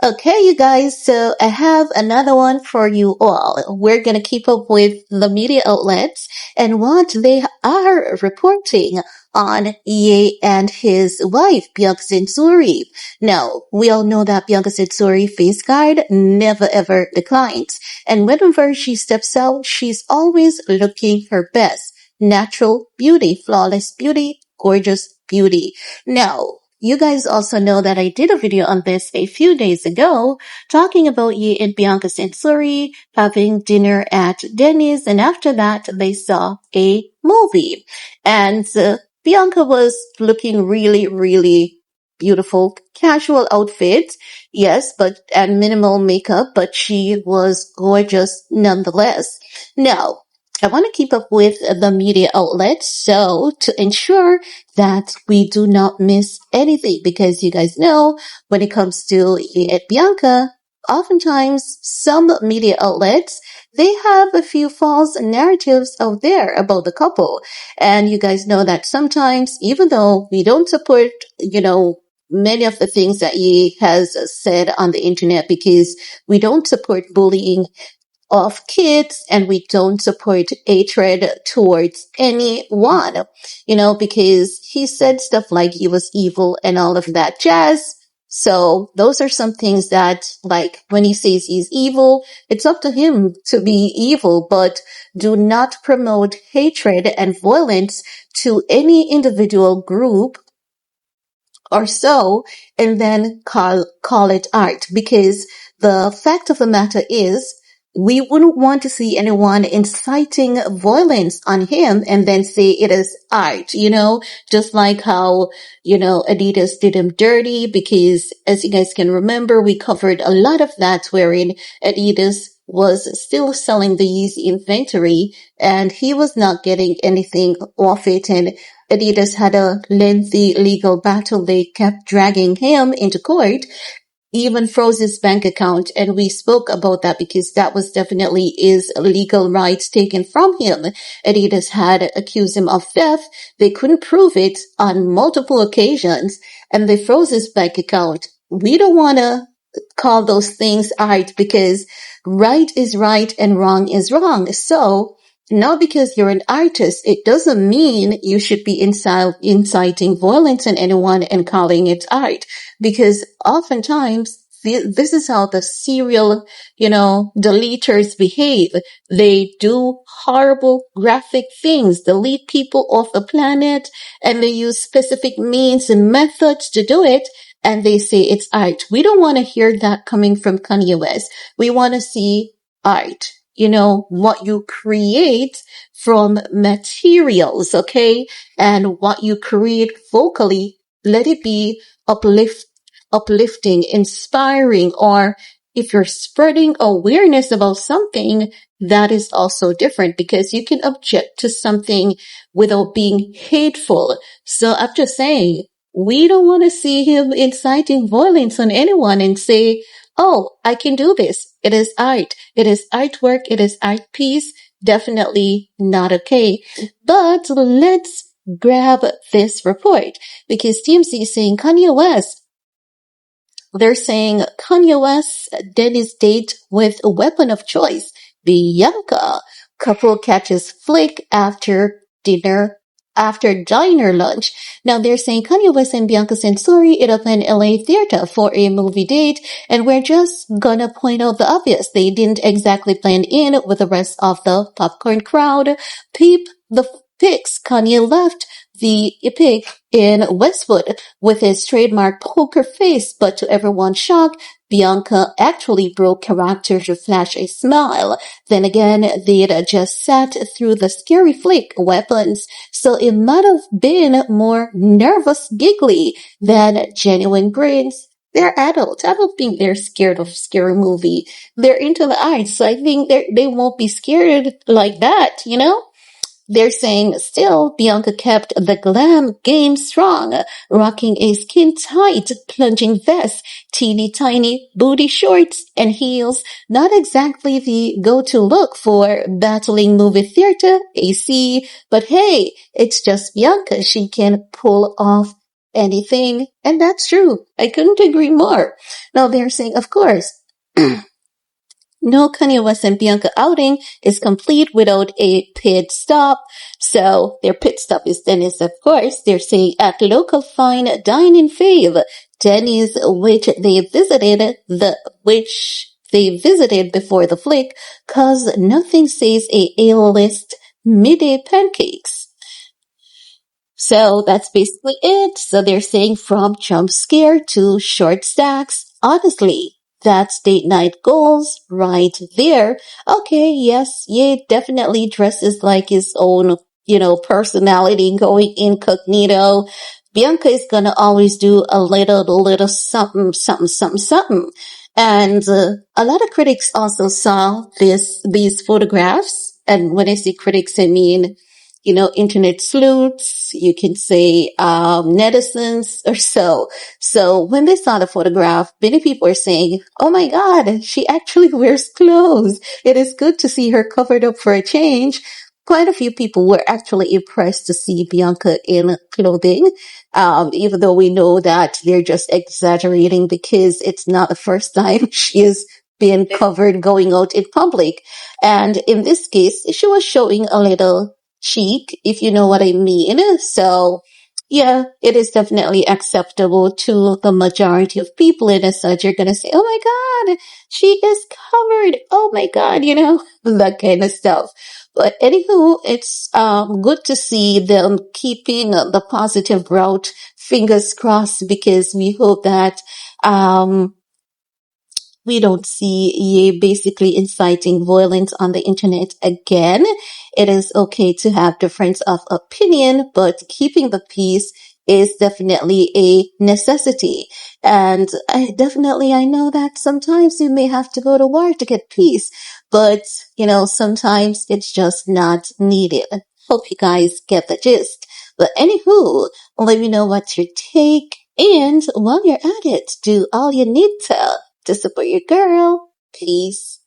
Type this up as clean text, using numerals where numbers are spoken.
Okay, you guys, so I have another one for you all. We're gonna keep up with the media outlets and what they are reporting on Ye and his wife, Bianca Sensori. Now, we all know that Bianca Sensori face guard never ever declines. And whenever she steps out, she's always looking her best. Natural beauty, flawless beauty, gorgeous beauty. Now, you guys also know that I did a video on this a few days ago, talking about Yi and Bianca Sensori having dinner at Denny's, and after that they saw a movie. And Bianca was looking really, really beautiful, casual outfit, yes, but and minimal makeup, but she was gorgeous nonetheless. Now, I want to keep up with the media outlets, so to ensure that we do not miss anything, because you guys know when it comes to Bianca, oftentimes some media outlets, they have a few false narratives out there about the couple. And you guys know that sometimes, even though we don't support, many of the things that he has said on the internet, because we don't support bullying of kids and we don't support hatred towards anyone, because he said stuff like he was evil and all of that jazz. So those are some things that, like, when he says he's evil, it's up to him to be evil, but do not promote hatred and violence to any individual group or so, and then call it art, because the fact of the matter is we wouldn't want to see anyone inciting violence on him and then say it is art, just like how, Adidas did him dirty, because as you guys can remember, we covered a lot of that wherein Adidas was still selling the Yeezy inventory and he was not getting anything off it, and Adidas had a lengthy legal battle. They kept dragging him into court, even froze his bank account. And we spoke about that because that was definitely his legal rights taken from him. Adidas had accused him of theft. They couldn't prove it on multiple occasions and they froze his bank account. We don't want to call those things art, because right is right and wrong is wrong. So not because you're an artist, it doesn't mean you should be inciting violence on anyone and calling it art. Because oftentimes, this is how the serial, deleters behave. They do horrible graphic things, delete people off the planet, and they use specific means and methods to do it. And they say it's art. We don't want to hear that coming from Kanye West. We want to see art. What you create from materials, okay? And what you create vocally, let it be uplifting, inspiring, or if you're spreading awareness about something, that is also different, because you can object to something without being hateful. So I'm just saying, we don't want to see him inciting violence on anyone and say, oh, I can do this. It is art. It is artwork. It is art piece. Definitely not okay. But let's grab this report, because TMZ is saying Kanye West. They're saying Kanye West Denny's date with a weapon of choice, Bianca. Couple catches flick after diner lunch. Now they're saying Kanye West and Bianca Sensori hit up an LA theater for a movie date, and we're just gonna point out the obvious. They didn't exactly blend in with the rest of the popcorn crowd. Peep the pics. Kanye left the epic in Westwood with his trademark poker face, but to everyone's shock, Bianca actually broke character to flash a smile. Then again, they'd just sat through the scary flick Weapons, so it might have been more nervous giggly than genuine grins. They're adults. I don't think they're scared of scary movie. They're into the arts, so I think they won't be scared like that, They're saying still, Bianca kept the glam game strong, rocking a skin-tight plunging vest, teeny tiny booty shorts, and heels. Not exactly the go-to look for battling movie theater AC, but hey, it's just Bianca. She can pull off anything. And that's true. I couldn't agree more. Now they're saying, of course, no Kanye West and Bianca outing is complete without a pit stop. So their pit stop is, of course, they're saying at local fine dining fave, Denny's, which they visited before the flick, cause nothing says a A-list midday pancakes. So that's basically it. So they're saying from jump scare to short stacks. Honestly, that's date night goals right there. Okay, yes, yeah, definitely dresses like his own, personality going incognito. Bianca is gonna always do a little something, something, something, something. And a lot of critics also saw these photographs. And when I say critics, I mean internet sleuths, you can say, netizens or so. So when they saw the photograph, many people are saying, oh my God, she actually wears clothes. It is good to see her covered up for a change. Quite a few people were actually impressed to see Bianca in clothing, even though we know that they're just exaggerating because it's not the first time she has been covered going out in public. And in this case, she was showing a little cheek, if you know what I mean. So, yeah, it is definitely acceptable to the majority of people. And as such, you're going to say, oh my God, she is covered. Oh my God, that kind of stuff. But anywho, it's good to see them keeping the positive route. Fingers crossed, because we hope that we don't see Ye basically inciting violence on the internet again. It is okay to have difference of opinion, but keeping the peace is definitely a necessity. And I know that sometimes you may have to go to war to get peace, but sometimes it's just not needed. Hope you guys get the gist. But anywho, let me know what's your take. And while you're at it, do all you need to support your girl. Peace.